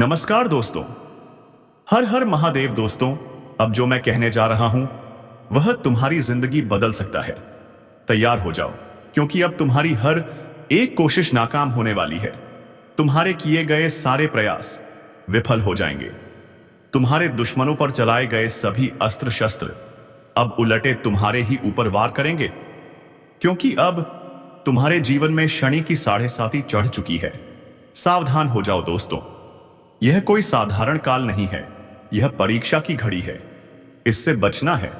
नमस्कार दोस्तों। हर हर महादेव दोस्तों। अब जो मैं कहने जा रहा हूं वह तुम्हारी जिंदगी बदल सकता है। तैयार हो जाओ, क्योंकि अब तुम्हारी हर एक कोशिश नाकाम होने वाली है। तुम्हारे किए गए सारे प्रयास विफल हो जाएंगे। तुम्हारे दुश्मनों पर चलाए गए सभी अस्त्र शस्त्र अब उलटे तुम्हारे ही ऊपर वार करेंगे, क्योंकि अब तुम्हारे जीवन में शनि की 7.5 चढ़ चुकी है। सावधान हो जाओ दोस्तों, यह कोई साधारण काल नहीं है, यह परीक्षा की घड़ी है। इससे बचना है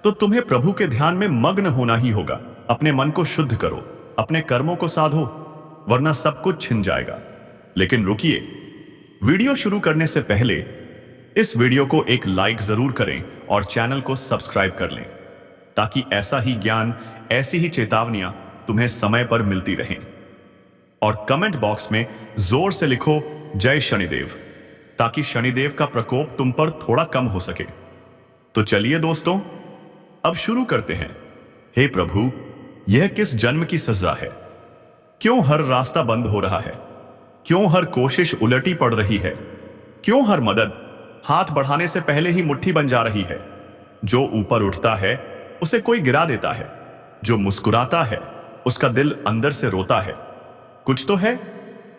तो तुम्हें प्रभु के ध्यान में मग्न होना ही होगा। अपने मन को शुद्ध करो, अपने कर्मों को साधो, वरना सब कुछ छिन जाएगा। लेकिन रुकिए, वीडियो शुरू करने से पहले इस वीडियो को एक लाइक जरूर करें और चैनल को सब्सक्राइब कर लें, ताकि ऐसा ही ज्ञान, ऐसी ही चेतावनियां तुम्हें समय पर मिलती रहें। और कमेंट बॉक्स में जोर से लिखो जय शनिदेव, ताकि शनिदेव का प्रकोप तुम पर थोड़ा कम हो सके। तो चलिए दोस्तों, अब शुरू करते हैं। हे प्रभु, यह किस जन्म की सजा है? क्यों हर रास्ता बंद हो रहा है? क्यों हर कोशिश उलटी पड़ रही है? क्यों हर मदद हाथ बढ़ाने से पहले ही मुट्ठी बन जा रही है? जो ऊपर उठता है उसे कोई गिरा देता है, जो मुस्कुराता है उसका दिल अंदर से रोता है। कुछ तो है,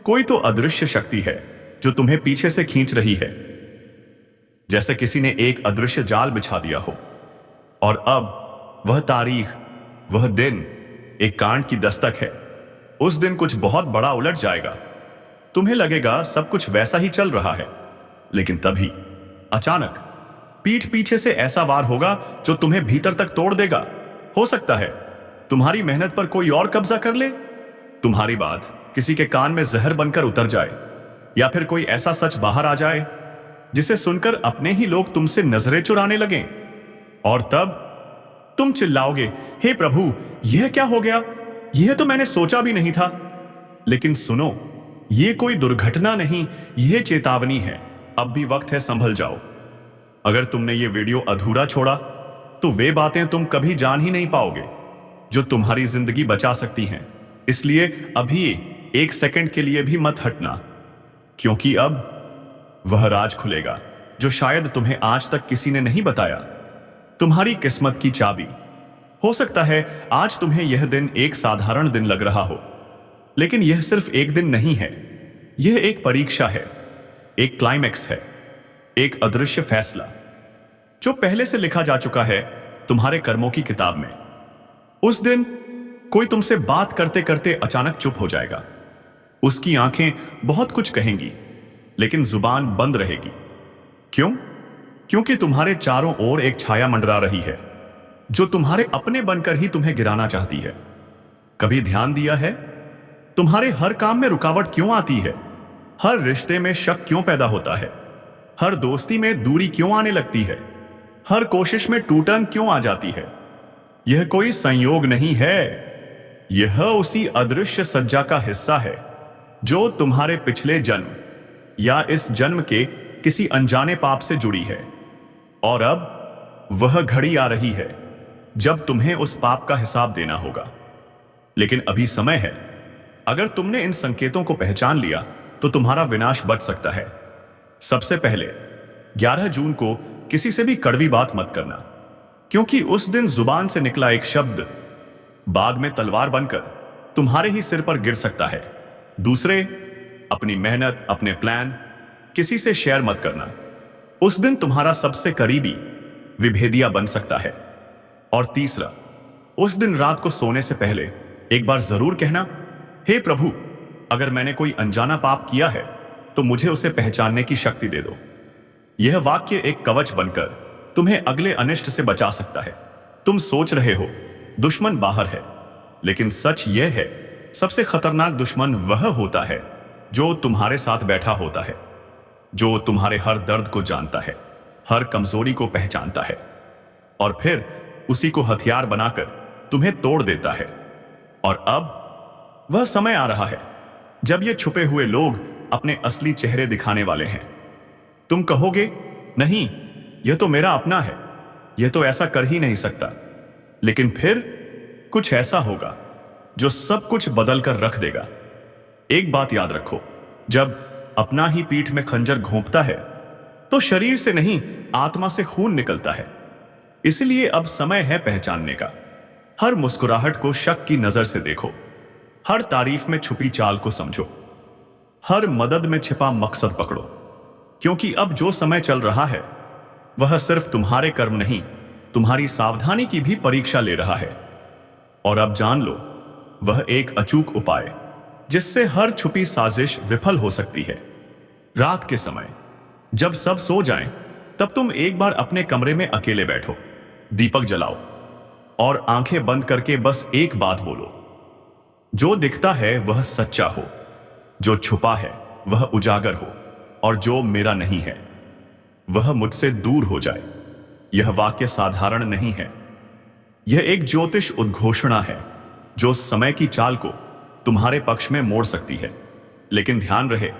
कोई तो अदृश्य शक्ति है जो तुम्हें पीछे से खींच रही है, जैसे किसी ने एक अदृश्य जाल बिछा दिया हो। और अब वह तारीख, वह दिन एक कांड की दस्तक है। उस दिन कुछ बहुत बड़ा उलट जाएगा। तुम्हें लगेगा सब कुछ वैसा ही चल रहा है, लेकिन तभी अचानक पीठ पीछे से ऐसा वार होगा जो तुम्हें भीतर तक तोड़ देगा। हो सकता है तुम्हारी मेहनत पर कोई और कब्जा कर ले, तुम्हारी बात किसी के कान में जहर बनकर उतर जाए, या फिर कोई ऐसा सच बाहर आ जाए जिसे सुनकर अपने ही लोग तुमसे नजरें चुराने लगें। और तब तुम चिल्लाओगे, हे प्रभु, यह क्या हो गया? यह तो मैंने सोचा भी नहीं था। लेकिन सुनो, यह कोई दुर्घटना नहीं, यह चेतावनी है। अब भी वक्त है, संभल जाओ। अगर तुमने यह वीडियो अधूरा छोड़ा तो वे बातें तुम कभी जान ही नहीं पाओगे जो तुम्हारी जिंदगी बचा सकती हैं। इसलिए अभी 1 सेकंड के लिए भी मत हटना, क्योंकि अब वह राज खुलेगा जो शायद तुम्हें आज तक किसी ने नहीं बताया। तुम्हारी किस्मत की चाबी। हो सकता है आज तुम्हें यह दिन एक साधारण दिन लग रहा हो, लेकिन यह सिर्फ एक दिन नहीं है। यह एक परीक्षा है, एक क्लाइमैक्स है, एक अदृश्य फैसला जो पहले से लिखा जा चुका है तुम्हारे कर्मों की किताब में। उस दिन कोई तुमसे बात करते करते अचानक चुप हो जाएगा। उसकी आंखें बहुत कुछ कहेंगी, लेकिन जुबान बंद रहेगी। क्यों? क्योंकि तुम्हारे चारों ओर एक छाया मंडरा रही है जो तुम्हारे अपने बनकर ही तुम्हें गिराना चाहती है। कभी ध्यान दिया है तुम्हारे हर काम में रुकावट क्यों आती है? हर रिश्ते में शक क्यों पैदा होता है? हर दोस्ती में दूरी क्यों आने लगती है? हर कोशिश में टूटन क्यों आ जाती है? यह कोई संयोग नहीं है, यह उसी अदृश्य सज्जा का हिस्सा है जो तुम्हारे पिछले जन्म या इस जन्म के किसी अनजाने पाप से जुड़ी है। और अब वह घड़ी आ रही है जब तुम्हें उस पाप का हिसाब देना होगा। लेकिन अभी समय है। अगर तुमने इन संकेतों को पहचान लिया तो तुम्हारा विनाश बच सकता है। सबसे पहले 11 जून को किसी से भी कड़वी बात मत करना, क्योंकि उस दिन जुबान से निकला एक शब्द बाद में तलवार बनकर तुम्हारे ही सिर पर गिर सकता है। दूसरे, अपनी मेहनत, अपने प्लान किसी से शेयर मत करना। उस दिन तुम्हारा सबसे करीबी विभेदिया बन सकता है। और तीसरा, उस दिन रात को सोने से पहले एक बार जरूर कहना, हे प्रभु, अगर मैंने कोई अनजाना पाप किया है तो मुझे उसे पहचानने की शक्ति दे दो। यह वाक्य एक कवच बनकर तुम्हें अगले अनिष्ट से बचा सकता है। तुम सोच रहे हो दुश्मन बाहर है, लेकिन सच यह है, सबसे खतरनाक दुश्मन वह होता है जो तुम्हारे साथ बैठा होता है, जो तुम्हारे हर दर्द को जानता है, हर कमजोरी को पहचानता है, और फिर उसी को हथियार बनाकर तुम्हें तोड़ देता है। और अब वह समय आ रहा है जब ये छुपे हुए लोग अपने असली चेहरे दिखाने वाले हैं। तुम कहोगे, नहीं, यह तो मेरा अपना है, यह तो ऐसा कर ही नहीं सकता। लेकिन फिर कुछ ऐसा होगा जो सब कुछ बदल कर रख देगा। एक बात याद रखो, जब अपना ही पीठ में खंजर घोंपता है तो शरीर से नहीं, आत्मा से खून निकलता है। इसलिए अब समय है पहचानने का। हर मुस्कुराहट को शक की नजर से देखो, हर तारीफ में छुपी चाल को समझो, हर मदद में छिपा मकसद पकड़ो। क्योंकि अब जो समय चल रहा है वह सिर्फ तुम्हारे कर्म नहीं, तुम्हारी सावधानी की भी परीक्षा ले रहा है। और अब जान लो, वह एक अचूक उपाय जिससे हर छुपी साजिश विफल हो सकती है। रात के समय जब सब सो जाएं, तब तुम एक बार अपने कमरे में अकेले बैठो, दीपक जलाओ और आंखें बंद करके बस एक बात बोलो, जो दिखता है वह सच्चा हो, जो छुपा है वह उजागर हो, और जो मेरा नहीं है वह मुझसे दूर हो जाए। यह वाक्य साधारण नहीं है, यह एक ज्योतिष उद्घोषणा है जो समय की चाल को तुम्हारे पक्ष में मोड़ सकती है। लेकिन ध्यान रहे,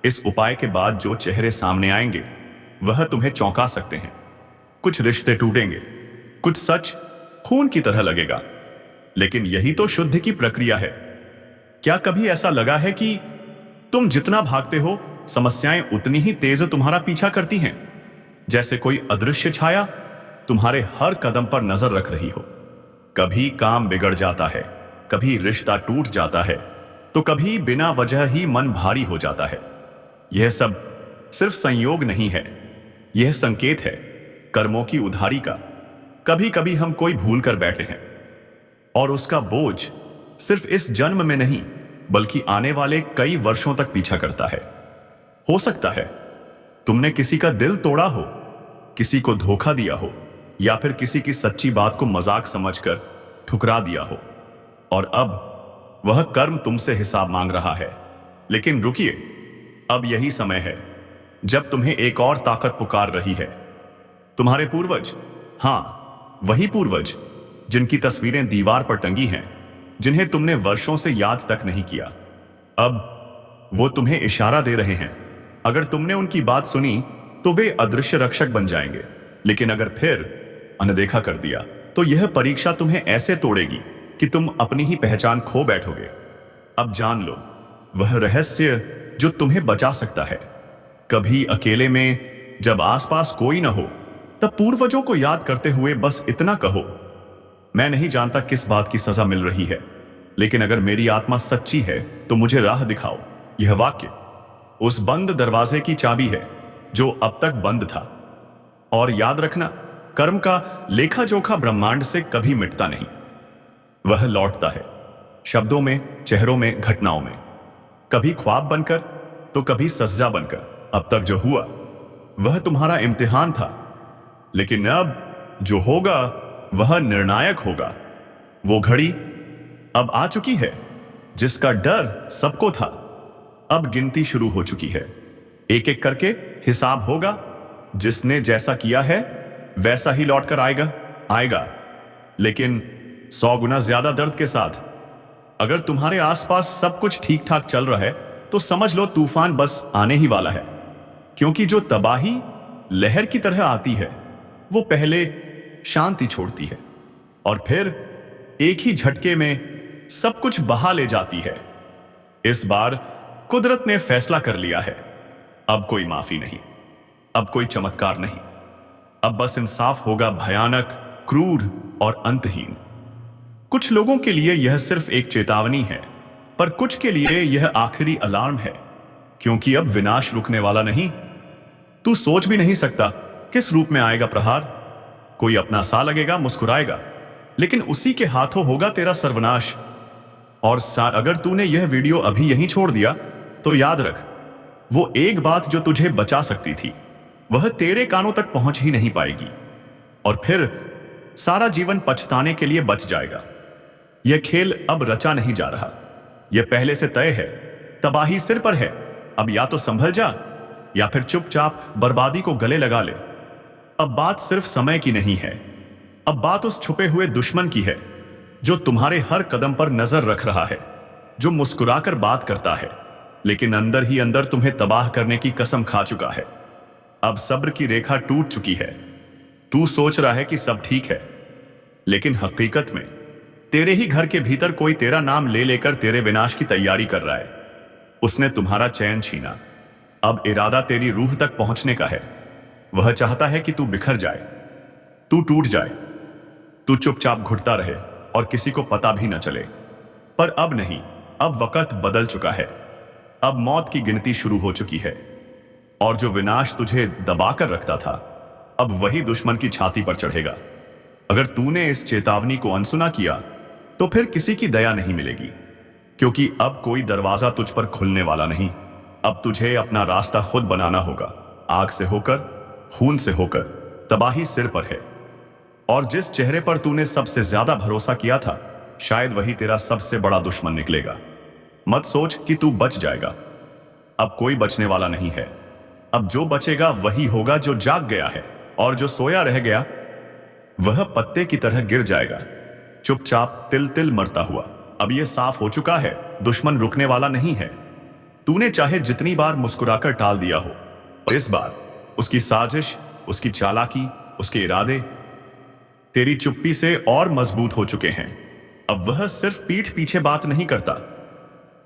इस उपाय के बाद जो चेहरे सामने आएंगे वह तुम्हें चौंका सकते हैं। कुछ रिश्ते टूटेंगे, कुछ सच खून की तरह लगेगा, लेकिन यही तो शुद्ध की प्रक्रिया है। क्या कभी ऐसा लगा है कि तुम जितना भागते हो समस्याएं उतनी ही तेज तुम्हारा पीछा करती हैं, जैसे कोई अदृश्य छाया तुम्हारे हर कदम पर नजर रख रही हो? कभी काम बिगड़ जाता है, कभी रिश्ता टूट जाता है, तो कभी बिना वजह ही मन भारी हो जाता है। यह सब सिर्फ संयोग नहीं है, यह संकेत है कर्मों की उधारी का। कभी कभी हम कोई भूल कर बैठे हैं और उसका बोझ सिर्फ इस जन्म में नहीं बल्कि आने वाले कई वर्षों तक पीछा करता है। हो सकता है तुमने किसी का दिल तोड़ा हो, किसी को धोखा दिया हो, या फिर किसी की सच्ची बात को मजाक समझकर ठुकरा दिया हो, और अब वह कर्म तुमसे हिसाब मांग रहा है। लेकिन रुकिए, अब यही समय है जब तुम्हें एक और ताकत पुकार रही है। तुम्हारे पूर्वज, हां वही पूर्वज जिनकी तस्वीरें दीवार पर टंगी हैं, जिन्हें तुमने वर्षों से याद तक नहीं किया, अब वो तुम्हें इशारा दे रहे हैं। अगर तुमने उनकी बात सुनी तो वे अदृश्य रक्षक बन जाएंगे, लेकिन अगर फिर अनदेखा कर दिया तो यह परीक्षा तुम्हें ऐसे तोड़ेगी कि तुम अपनी ही पहचान खो बैठोगे। अब जान लो, वह रहस्य जो तुम्हें बचा सकता है। कभी अकेले में जब आसपास कोई न हो, तब पूर्वजों को याद करते हुए बस इतना कहो, मैं नहीं जानता किस बात की सजा मिल रही है, लेकिन अगर मेरी आत्मा सच्ची है तो मुझे राह दिखाओ। यह वाक्य उस बंद दरवाजे की चाबी है जो अब तक बंद था। और याद रखना, कर्म का लेखा जोखा ब्रह्मांड से कभी मिटता नहीं, वह लौटता है शब्दों में, चेहरों में, घटनाओं में, कभी ख्वाब बनकर तो कभी सज्जा बनकर। अब तक जो हुआ वह तुम्हारा इम्तिहान था, लेकिन अब जो होगा वह निर्णायक होगा। वो घड़ी अब आ चुकी है जिसका डर सबको था। अब गिनती शुरू हो चुकी है, एक एक करके हिसाब होगा। जिसने जैसा किया है वैसा ही लौट कर आएगा, लेकिन 100 गुना ज्यादा दर्द के साथ। अगर तुम्हारे आसपास सब कुछ ठीक ठाक चल रहा है तो समझ लो तूफान बस आने ही वाला है। क्योंकि जो तबाही लहर की तरह आती है वो पहले शांति छोड़ती है और फिर एक ही झटके में सब कुछ बहा ले जाती है। इस बार कुदरत ने फैसला कर लिया है। अब कोई माफी नहीं, अब कोई चमत्कार नहीं, अब बस इंसाफ होगा, भयानक, क्रूर और अंतहीन। कुछ लोगों के लिए यह सिर्फ एक चेतावनी है, पर कुछ के लिए यह आखिरी अलार्म है, क्योंकि अब विनाश रुकने वाला नहीं। तू सोच भी नहीं सकता किस रूप में आएगा प्रहार। कोई अपना सा लगेगा, मुस्कुराएगा, लेकिन उसी के हाथों होगा तेरा सर्वनाश। और अगर तूने यह वीडियो अभी यहीं छोड़ दिया तो याद रख, वो एक बात जो तुझे बचा सकती थी वह तेरे कानों तक पहुंच ही नहीं पाएगी, और फिर सारा जीवन पछताने के लिए बच जाएगा। यह खेल अब रचा नहीं जा रहा, यह पहले से तय है। तबाही सिर पर है, अब या तो संभल जा या फिर चुपचाप बर्बादी को गले लगा ले। अब बात सिर्फ समय की नहीं है, अब बात उस छुपे हुए दुश्मन की है जो तुम्हारे हर कदम पर नजर रख रहा है, जो मुस्कुराकर बात करता है लेकिन अंदर ही अंदर तुम्हें तबाह करने की कसम खा चुका है। अब सब्र की रेखा टूट चुकी है। तू सोच रहा है कि सब ठीक है, लेकिन हकीकत में तेरे ही घर के भीतर कोई तेरा नाम ले लेकर तेरे विनाश की तैयारी कर रहा है। उसने तुम्हारा चैन छीना, अब इरादा तेरी रूह तक पहुंचने का है। वह चाहता है कि तू बिखर जाए, तू टूट जाए, तू चुपचाप घुटता रहे और किसी को पता भी न चले। पर अब नहीं, अब वक्त बदल चुका है। अब मौत की गिनती शुरू हो चुकी है और जो विनाश तुझे दबा कर रखता था, अब वही दुश्मन की छाती पर चढ़ेगा। अगर तूने इस चेतावनी को अनसुना किया तो फिर किसी की दया नहीं मिलेगी, क्योंकि अब कोई दरवाजा तुझ पर खुलने वाला नहीं। अब तुझे अपना रास्ता खुद बनाना होगा। आग से होकर, खून से होकर, तबाही सिर पर है। और जिस चेहरे पर तूने सबसे ज्यादा भरोसा किया था, शायद वही तेरा सबसे बड़ा दुश्मन निकलेगा। मत सोच कि तू बच जाएगा। अब कोई बचने वाला नहीं है। अब जो बचेगा वही होगा जो जाग गया है, और जो सोया रह गया वह पत्ते की तरह गिर जाएगा, चुपचाप तिल तिल मरता हुआ। अब यह साफ हो चुका है, दुश्मन रुकने वाला नहीं है। तूने चाहे जितनी बार मुस्कुराकर टाल दिया हो, और इस बार उसकी साजिश, उसकी चालाकी, उसके इरादे तेरी चुप्पी से और मजबूत हो चुके हैं। अब वह सिर्फ पीठ पीछे बात नहीं करता,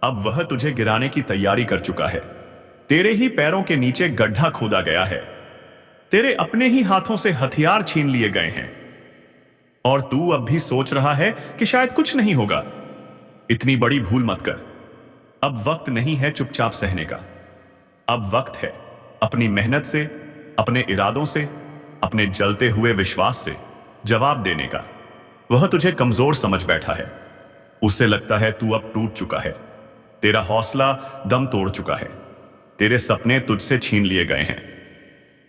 अब वह तुझे गिराने की तैयारी कर चुका है। तेरे ही पैरों के नीचे गड्ढा खोदा गया है, तेरे अपने ही हाथों से हथियार छीन लिए गए हैं, और तू अब भी सोच रहा है कि शायद कुछ नहीं होगा। इतनी बड़ी भूल मत कर। अब वक्त नहीं है चुपचाप सहने का। अब वक्त है अपनी मेहनत से, अपने इरादों से, अपने जलते हुए विश्वास से जवाब देने का। वह तुझे कमजोर समझ बैठा है, उसे लगता है तू अब टूट चुका है, तेरा हौसला दम तोड़ चुका है, तेरे सपने तुझसे छीन लिए गए हैं,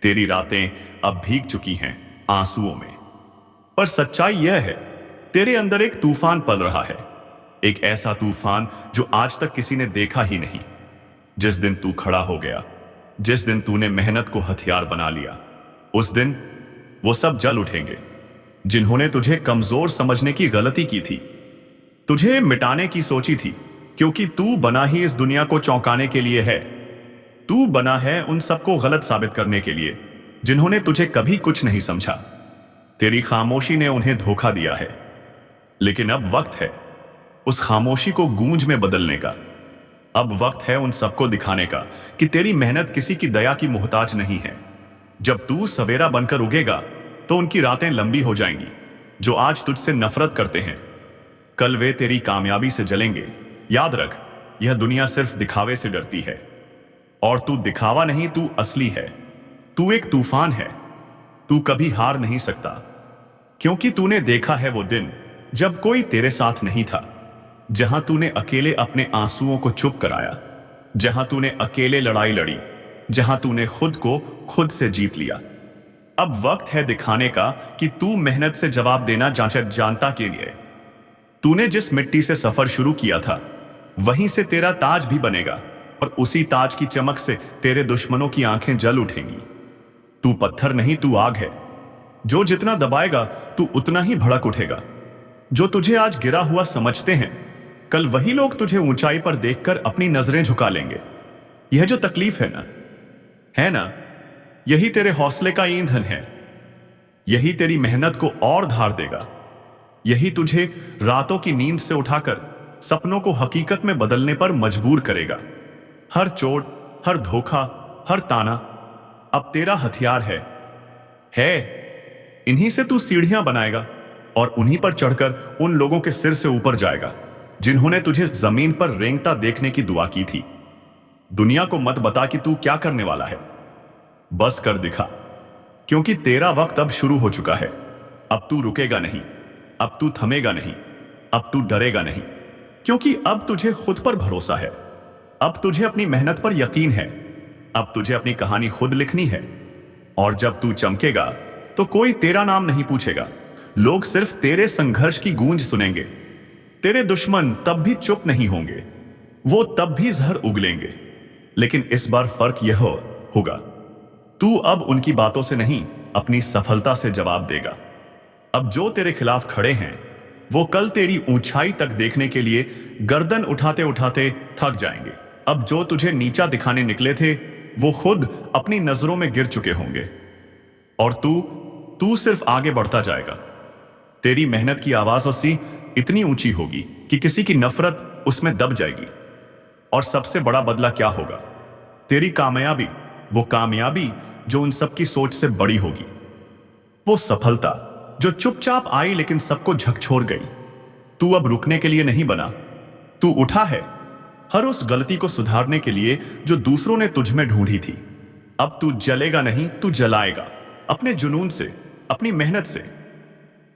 तेरी रातें अब भीग चुकी हैं आंसुओं में। पर सच्चाई यह है, तेरे अंदर एक तूफान पल रहा है, एक ऐसा तूफान जो आज तक किसी ने देखा ही नहीं। जिस दिन तू खड़ा हो गया, जिस दिन तूने मेहनत को हथियार बना लिया, उस दिन वो सब जल उठेंगे जिन्होंने तुझे कमजोर समझने की गलती की थी, तुझे मिटाने की सोची थी, क्योंकि तू बना ही इस दुनिया को चौंकाने के लिए है। तू बना है उन सबको गलत साबित करने के लिए जिन्होंने तुझे कभी कुछ नहीं समझा। तेरी खामोशी ने उन्हें धोखा दिया है, लेकिन अब वक्त है उस खामोशी को गूंज में बदलने का। अब वक्त है उन सबको दिखाने का कि तेरी मेहनत किसी की दया की मोहताज नहीं है। जब तू सवेरा बनकर उगेगा तो उनकी रातें लंबी हो जाएंगी जो आज तुझसे नफरत करते हैं। कल वे तेरी कामयाबी से जलेंगे। याद रख, यह दुनिया सिर्फ दिखावे से डरती है, और तू दिखावा नहीं, तू असली है। तू एक तूफान है, तू कभी हार नहीं सकता, क्योंकि तूने देखा है वो दिन जब कोई तेरे साथ नहीं था, जहां तूने अकेले अपने आंसुओं को चुप कराया, जहां तूने अकेले लड़ाई लड़ी, जहां तूने खुद को खुद से जीत लिया। अब वक्त है दिखाने का कि तू मेहनत से जवाब देना जानता के लिए। तूने जिस मिट्टी से सफर शुरू किया था, वहीं से तेरा ताज भी बनेगा, और उसी ताज की चमक से तेरे दुश्मनों की आंखें जल उठेंगी। तू पत्थर नहीं, तू आग है। जो जितना दबाएगा तू उतना ही भड़क उठेगा। जो तुझे आज गिरा हुआ समझते हैं, कल वही लोग तुझे ऊंचाई पर देखकर अपनी नजरें झुका लेंगे। यह जो तकलीफ है ना, यही तेरे हौसले का ईंधन है। यही तेरी मेहनत को और धार देगा। यही तुझे रातों की नींद से उठाकर सपनों को हकीकत में बदलने पर मजबूर करेगा। हर चोट, हर धोखा, हर ताना अब तेरा हथियार है। इन्हीं से तू सीढ़ियां बनाएगा और उन्हीं पर चढ़कर उन लोगों के सिर से ऊपर जाएगा जिन्होंने तुझे जमीन पर रेंगता देखने की दुआ की थी। दुनिया को मत बता कि तू क्या करने वाला है, बस कर दिखा, क्योंकि तेरा वक्त अब शुरू हो चुका है। अब तू रुकेगा नहीं, अब तू थमेगा नहीं, अब तू डरेगा नहीं, क्योंकि अब तुझे खुद पर भरोसा है। अब तुझे अपनी मेहनत पर यकीन है। अब तुझे अपनी कहानी खुद लिखनी है, और जब तू चमकेगा तो कोई तेरा नाम नहीं पूछेगा। लोग सिर्फ तेरे संघर्ष की गूंज सुनेंगे। तेरे दुश्मन तब भी चुप नहीं होंगे, वो तब भी जहर उगलेंगे, लेकिन इस बार फर्क यह होगा, तू अब उनकी बातों से नहीं, अपनी सफलता से जवाब देगा। अब जो तेरे खिलाफ खड़े हैं, वो कल तेरी ऊंचाई तक देखने के लिए गर्दन उठाते उठाते थक जाएंगे। अब जो तुझे नीचा दिखाने निकले थे, वो खुद अपनी नजरों में गिर चुके होंगे, और तू सिर्फ आगे बढ़ता जाएगा। तेरी मेहनत की आवाज उससी इतनी ऊंची होगी कि किसी की नफरत उसमें दब जाएगी। और सबसे बड़ा बदला क्या होगा? तेरी कामयाबी, वो कामयाबी जो उन सबकी सोच से बड़ी होगी, वो सफलता जो चुपचाप आई लेकिन सबको झकझोर गई। तू अब रुकने के लिए नहीं बना, तू उठा है हर उस गलती को सुधारने के लिए जो दूसरों ने तुझ में ढूंढी थी। अब तू जलेगा नहीं, तू जलाएगा, अपने जुनून से, अपनी मेहनत से।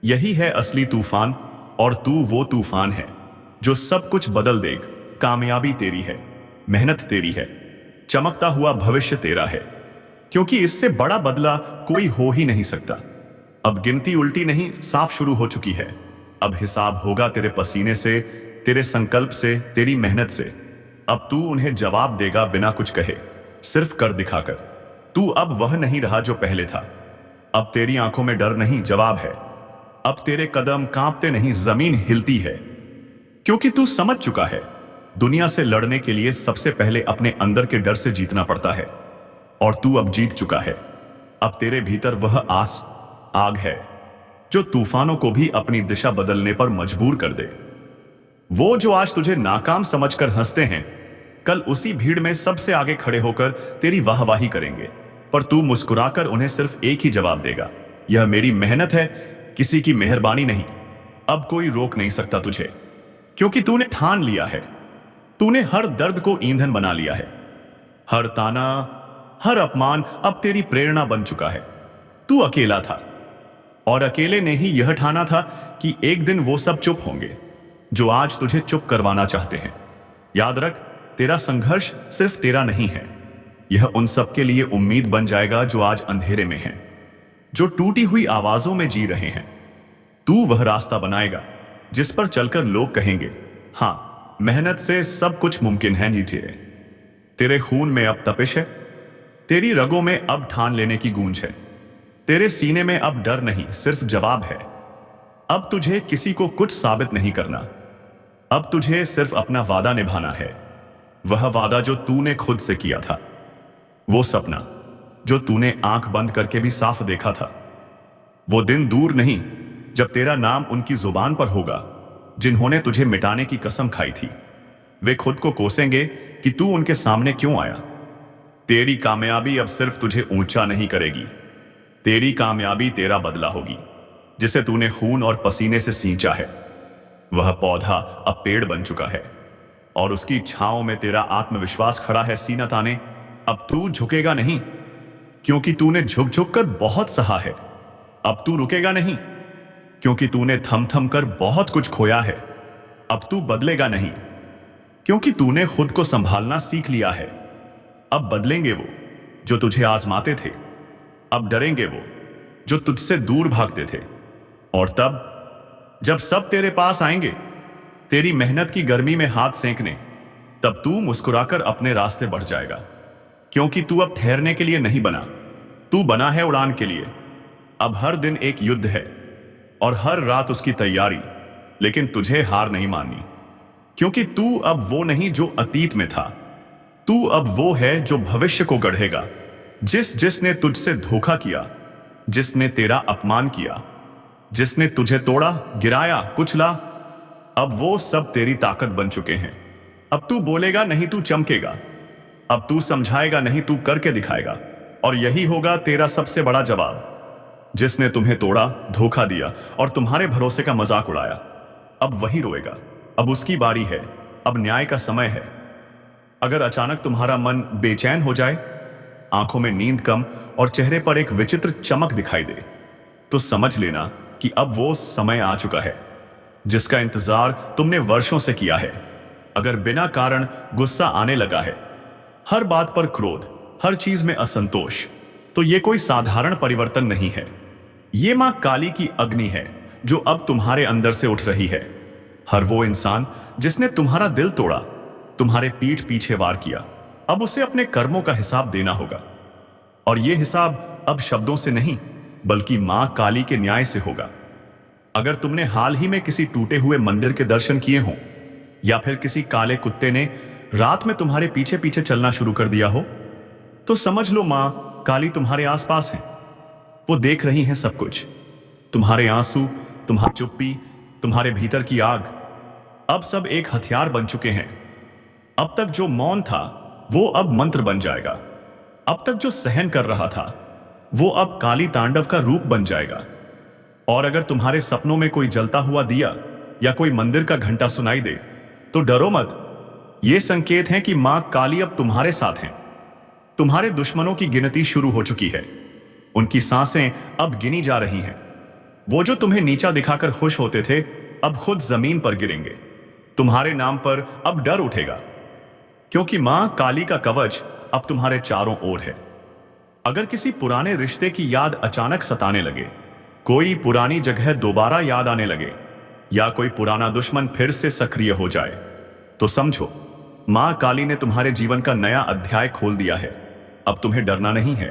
यही है असली तूफान, और तू वो तूफान है जो सब कुछ बदल देगा। कामयाबी तेरी है, मेहनत तेरी है, चमकता हुआ भविष्य तेरा है, क्योंकि इससे बड़ा बदला कोई हो ही नहीं सकता। अब गिनती उल्टी नहीं, साफ शुरू हो चुकी है। अब हिसाब होगा तेरे पसीने से, तेरे संकल्प से, तेरी मेहनत से। अब तू उन्हें जवाब देगा बिना कुछ कहे, सिर्फ कर दिखाकर। तू अब वह नहीं रहा जो पहले था। अब तेरी आंखों में डर नहीं, जवाब है। अब तेरे कदम कांपते नहीं, जमीन हिलती है, क्योंकि तू समझ चुका है दुनिया से लड़ने के लिए सबसे पहले अपने अंदर के डर से जीतना पड़ता है, और तू अब जीत चुका है। अब तेरे भीतर वह आग है जो तूफानों को भी अपनी दिशा बदलने पर मजबूर कर दे। वो जो आज तुझे नाकाम समझकर हंसते हैं, कल उसी भीड़ में सबसे आगे खड़े होकर तेरी वाहवाही करेंगे, पर तू मुस्कुराकर उन्हें सिर्फ एक ही जवाब देगा, यह मेरी मेहनत है, किसी की मेहरबानी नहीं। अब कोई रोक नहीं सकता तुझे, क्योंकि तूने ठान लिया है। तूने हर दर्द को ईंधन बना लिया है। हर ताना, हर अपमान अब तेरी प्रेरणा बन चुका है। तू अकेला था, और अकेले ने ही यह ठाना था कि एक दिन वो सब चुप होंगे जो आज तुझे चुप करवाना चाहते हैं। याद रख, तेरा संघर्ष सिर्फ तेरा नहीं है, यह उन सब के लिए उम्मीद बन जाएगा जो आज अंधेरे में हैं, जो टूटी हुई आवाजों में जी रहे हैं। तू वह रास्ता बनाएगा जिस पर चलकर लोग कहेंगे, हां, मेहनत से सब कुछ मुमकिन है। नीचे तेरे खून में अब तपिश है, तेरी रगों में अब ठान लेने की गूंज है, तेरे सीने में अब डर नहीं, सिर्फ जवाब है। अब तुझे किसी को कुछ साबित नहीं करना, अब तुझे सिर्फ अपना वादा निभाना है। वह वादा जो तूने खुद से किया था, वो सपना जो तूने आंख बंद करके भी साफ देखा था। वो दिन दूर नहीं जब तेरा नाम उनकी जुबान पर होगा जिन्होंने तुझे मिटाने की कसम खाई थी। वे खुद को कोसेंगे कि तू उनके सामने क्यों आया। तेरी कामयाबी अब सिर्फ तुझे ऊंचा नहीं करेगी, तेरी कामयाबी तेरा बदला होगी, जिसे तूने खून और पसीने से सींचा है। वह पौधा अब पेड़ बन चुका है, और उसकी छांव में तेरा आत्मविश्वास खड़ा है सीना ताने। अब तू झुकेगा नहीं, क्योंकि तूने झुक झुक कर बहुत सहा है। अब तू रुकेगा नहीं, क्योंकि तूने थम थम कर बहुत कुछ खोया है। अब तू बदलेगा नहीं, क्योंकि तूने खुद को संभालना सीख लिया है। अब बदलेंगे वो जो तुझे आजमाते थे, अब डरेंगे वो जो तुझसे दूर भागते थे। और तब जब सब तेरे पास आएंगे तेरी मेहनत की गर्मी में हाथ सेंकने, तब तू मुस्कुराकर अपने रास्ते बढ़ जाएगा, क्योंकि तू अब ठहरने के लिए नहीं बना, तू बना है उड़ान के लिए। अब हर दिन एक युद्ध है और हर रात उसकी तैयारी, लेकिन तुझे हार नहीं माननी, क्योंकि तू अब वो नहीं जो अतीत में था, तू अब वो है जो भविष्य को गढ़ेगा। जिसने तुझसे धोखा किया, जिसने तेरा अपमान किया, जिसने तुझे तोड़ा, गिराया, कुचला, अब वो सब तेरी ताकत बन चुके हैं। अब तू बोलेगा नहीं, तू चमकेगा। अब तू समझाएगा नहीं, तू करके दिखाएगा। और यही होगा तेरा सबसे बड़ा जवाब। जिसने तुम्हें तोड़ा, धोखा दिया और तुम्हारे भरोसे का मजाक उड़ाया, अब वही रोएगा। अब उसकी बारी है, अब न्याय का समय है। अगर अचानक तुम्हारा मन बेचैन हो जाए, आंखों में नींद कम और चेहरे पर एक विचित्र चमक दिखाई दे, तो समझ लेना कि अब वो समय आ चुका है जिसका इंतजार तुमने वर्षों से किया है। अगर बिना कारण गुस्सा आने लगा है, हर बात पर क्रोध, हर चीज में असंतोष, तो ये कोई साधारण परिवर्तन नहीं है। ये मां काली की अग्नि है जो अब तुम्हारे अंदर से उठ रही है। हर वो इंसान जिसने तुम्हारा दिल तोड़ा, तुम्हारे पीठ पीछे वार किया, अब उसे अपने कर्मों का हिसाब देना होगा। और यह हिसाब अब शब्दों से नहीं, बल्कि मां काली के न्याय से होगा। अगर तुमने हाल ही में किसी टूटे हुए मंदिर के दर्शन किए हों, या फिर किसी काले कुत्ते ने रात में तुम्हारे पीछे पीछे चलना शुरू कर दिया हो, तो समझ लो मां काली तुम्हारे आसपास है। वो देख रही हैं सब कुछ, तुम्हारे आंसू, तुम्हारी चुप्पी, तुम्हारे भीतर की आग, अब सब एक हथियार बन चुके हैं। अब तक जो मौन था वो अब मंत्र बन जाएगा। अब तक जो सहन कर रहा था वो अब काली तांडव का रूप बन जाएगा। और अगर तुम्हारे सपनों में कोई जलता हुआ दिया या कोई मंदिर का घंटा सुनाई दे तो डरो मत। ये संकेत है कि मां काली अब तुम्हारे साथ हैं। तुम्हारे दुश्मनों की गिनती शुरू हो चुकी है। उनकी सांसें अब गिनी जा रही हैं। वो जो तुम्हें नीचा दिखाकर खुश होते थे अब खुद जमीन पर गिरेंगे। तुम्हारे नाम पर अब डर उठेगा, क्योंकि मां काली का कवच अब तुम्हारे चारों ओर है। अगर किसी पुराने रिश्ते की याद अचानक सताने लगे, कोई पुरानी जगह दोबारा याद आने लगे, या कोई पुराना दुश्मन फिर से सक्रिय हो जाए, तो समझो मां काली ने तुम्हारे जीवन का नया अध्याय खोल दिया है। अब तुम्हें डरना नहीं है,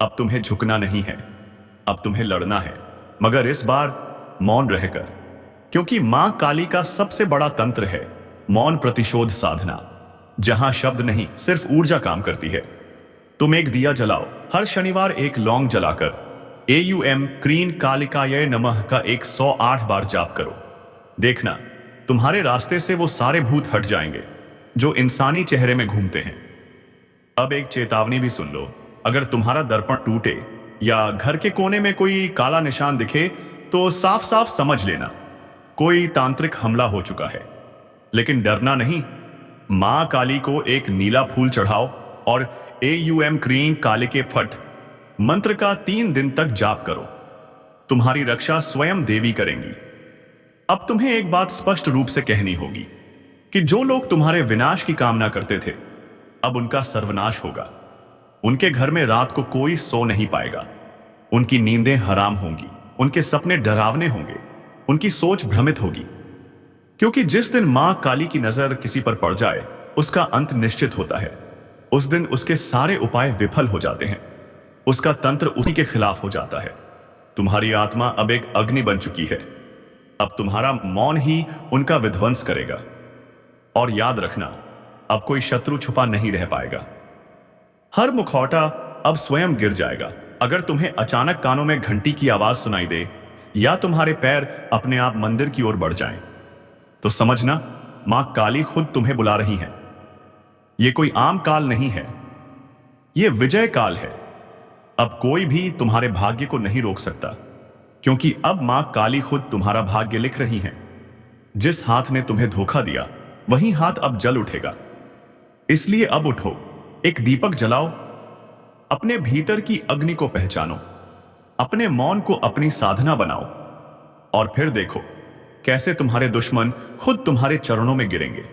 अब तुम्हें झुकना नहीं है, अब तुम्हें लड़ना है, मगर इस बार मौन रहकर, क्योंकि मां काली का सबसे बड़ा तंत्र है मौन प्रतिशोध साधना, जहां शब्द नहीं सिर्फ ऊर्जा काम करती है। तुम एक दिया जलाओ, हर शनिवार एक लौंग जलाकर AUM क्रीन कालिकाय नमः का 108 बार जाप करो। देखना तुम्हारे रास्ते से वो सारे भूत हट जाएंगे जो इंसानी चेहरे में घूमते हैं। अब एक चेतावनी भी सुन लो, अगर तुम्हारा दर्पण टूटे या घर के कोने में कोई काला निशान दिखे तो साफ साफ समझ लेना कोई तांत्रिक हमला हो चुका है। लेकिन डरना नहीं, मां काली को एक नीला फूल चढ़ाओ और AUM क्रीन काली के फट मंत्र का 3 दिन तक जाप करो। तुम्हारी रक्षा स्वयं देवी करेंगी। अब तुम्हें एक बात स्पष्ट रूप से कहनी होगी कि जो लोग तुम्हारे विनाश की कामना करते थे अब उनका सर्वनाश होगा। उनके घर में रात को कोई सो नहीं पाएगा। उनकी नींदें हराम होंगी, उनके सपने डरावने होंगे, उनकी सोच भ्रमित होगी, क्योंकि जिस दिन मां काली की नजर किसी पर पड़ जाए उसका अंत निश्चित होता है। उस दिन उसके सारे उपाय विफल हो जाते हैं, उसका तंत्र उसी के खिलाफ हो जाता है। तुम्हारी आत्मा अब एक अग्नि बन चुकी है। अब तुम्हारा मौन ही उनका विध्वंस करेगा। और याद रखना, अब कोई शत्रु छुपा नहीं रह पाएगा। हर मुखौटा अब स्वयं गिर जाएगा। अगर तुम्हें अचानक कानों में घंटी की आवाज सुनाई दे या तुम्हारे पैर अपने आप मंदिर की ओर बढ़ जाएं, तो समझना मां काली खुद तुम्हें बुला रही है। यह कोई आम काल नहीं है, यह विजय काल है। अब कोई भी तुम्हारे भाग्य को नहीं रोक सकता, क्योंकि अब मां काली खुद तुम्हारा भाग्य लिख रही है। जिस हाथ ने तुम्हें धोखा दिया वही हाथ अब जल उठेगा। इसलिए अब उठो, एक दीपक जलाओ, अपने भीतर की अग्नि को पहचानो, अपने मौन को अपनी साधना बनाओ, और फिर देखो कैसे तुम्हारे दुश्मन खुद तुम्हारे चरणों में गिरेंगे।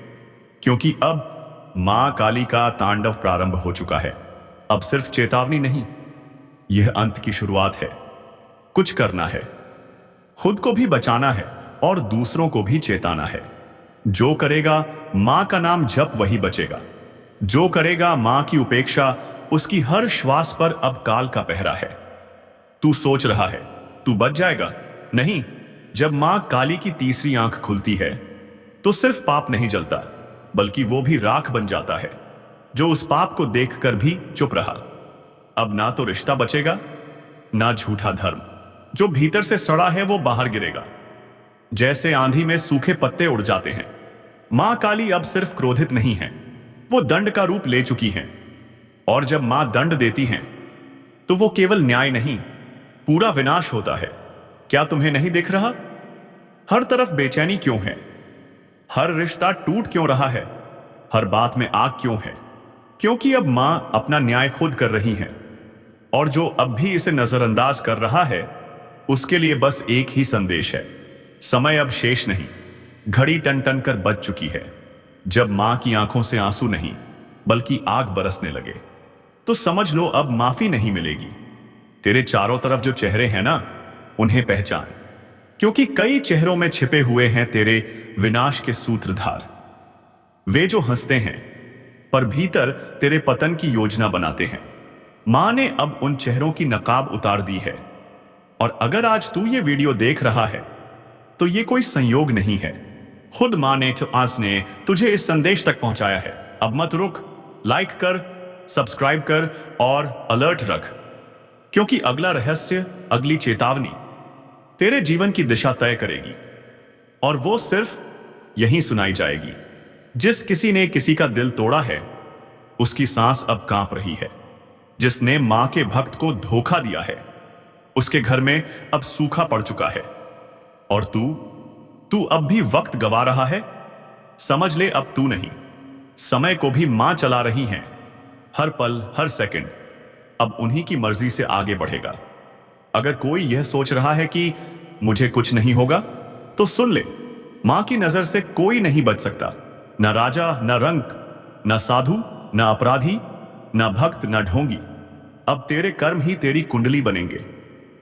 क्योंकि अब मां काली का तांडव प्रारंभ हो चुका है। अब सिर्फ चेतावनी नहीं, यह अंत की शुरुआत है। कुछ करना है, खुद को भी बचाना है और दूसरों को भी चेताना है। जो करेगा मां का नाम जप वही बचेगा। जो करेगा मां की उपेक्षा, उसकी हर श्वास पर अब काल का पहरा है। तू सोच रहा है तू बच जाएगा? नहीं, जब मां काली की तीसरी आंख खुलती है तो सिर्फ पाप नहीं जलता, बल्कि वो भी राख बन जाता है जो उस पाप को देखकर भी चुप रहा। अब ना तो रिश्ता बचेगा, ना झूठा धर्म। जो भीतर से सड़ा है वो बाहर गिरेगा, जैसे आंधी में सूखे पत्ते उड़ जाते हैं। मां काली अब सिर्फ क्रोधित नहीं है, वो दंड का रूप ले चुकी हैं। और जब मां दंड देती हैं तो वो केवल न्याय नहीं, पूरा विनाश होता है। क्या तुम्हें नहीं दिख रहा? हर तरफ बेचैनी क्यों है? हर रिश्ता टूट क्यों रहा है? हर बात में आग क्यों है? क्योंकि अब मां अपना न्याय खुद कर रही है। और जो अब भी इसे नजरअंदाज कर रहा है उसके लिए बस एक ही संदेश है, समय अब शेष नहीं। घड़ी टन टन कर बज चुकी है। जब मां की आंखों से आंसू नहीं बल्कि आग बरसने लगे तो समझ लो अब माफी नहीं मिलेगी। तेरे चारों तरफ जो चेहरे हैं ना, उन्हें पहचान, क्योंकि कई चेहरों में छिपे हुए हैं तेरे विनाश के सूत्रधार। वे जो हंसते हैं पर भीतर तेरे पतन की योजना बनाते हैं। मां ने अब उन चेहरों की नकाब उतार दी है। और अगर आज तू ये वीडियो देख रहा है तो ये कोई संयोग नहीं है, खुद मां ने आज ने तुझे इस संदेश तक पहुंचाया है। अब मत रुक, लाइक कर, सब्सक्राइब कर और अलर्ट रख, क्योंकि अगला रहस्य, अगली चेतावनी तेरे जीवन की दिशा तय करेगी। और वो सिर्फ यहीं सुनाई जाएगी। जिस किसी ने किसी का दिल तोड़ा है उसकी सांस अब कांप रही है। जिसने मां के भक्त को धोखा दिया है, उसके घर में अब सूखा पड़ चुका है। और तू तू अब भी वक्त गवा रहा है। समझ ले, अब तू नहीं, समय को भी मां चला रही है। हर पल, हर सेकंड अब उन्हीं की मर्जी से आगे बढ़ेगा। अगर कोई यह सोच रहा है कि मुझे कुछ नहीं होगा, तो सुन ले, मां की नजर से कोई नहीं बच सकता। न राजा, न रंक, न साधु, न अपराधी, न भक्त, न ढोंगी। अब तेरे कर्म ही तेरी कुंडली बनेंगे।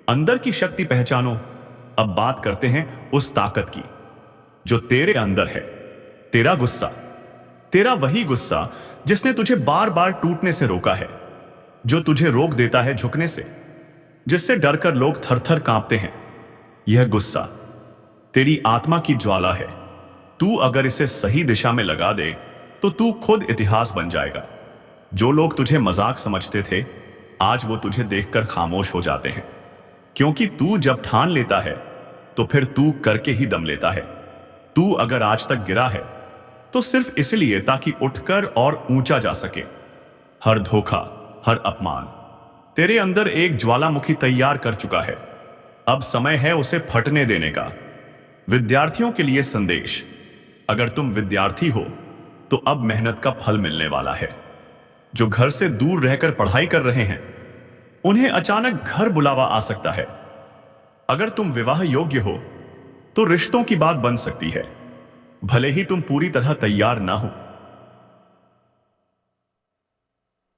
अंदर की शक्ति पहचानो। अब बात करते हैं उस ताकत की जो तेरे अंदर है। तेरा गुस्सा, तेरा वही गुस्सा जिसने तुझे बार बार टूटने से रोका है, जो तुझे रोक देता है झुकने से, जिससे डरकर लोग थर थर कांपते हैं। यह गुस्सा तेरी आत्मा की ज्वाला है। तू अगर इसे सही दिशा में लगा दे तो तू खुद इतिहास बन जाएगा। जो लोग तुझे मजाक समझते थे, आज वो तुझे देखकर खामोश हो जाते हैं। क्योंकि तू जब ठान लेता है तो फिर तू करके ही दम लेता है। तू अगर आज तक गिरा है तो सिर्फ इसलिए ताकि उठकर और ऊंचा जा सके। हर धोखा, हर अपमान तेरे अंदर एक ज्वालामुखी तैयार कर चुका है। अब समय है उसे फटने देने का। विद्यार्थियों के लिए संदेश। अगर तुम विद्यार्थी हो तो अब मेहनत का फल मिलने वाला है। जो घर से दूर रहकर पढ़ाई कर रहे हैं, उन्हें अचानक घर बुलावा आ सकता है। अगर तुम विवाह योग्य हो तो रिश्तों की बात बन सकती है, भले ही तुम पूरी तरह तैयार ना हो।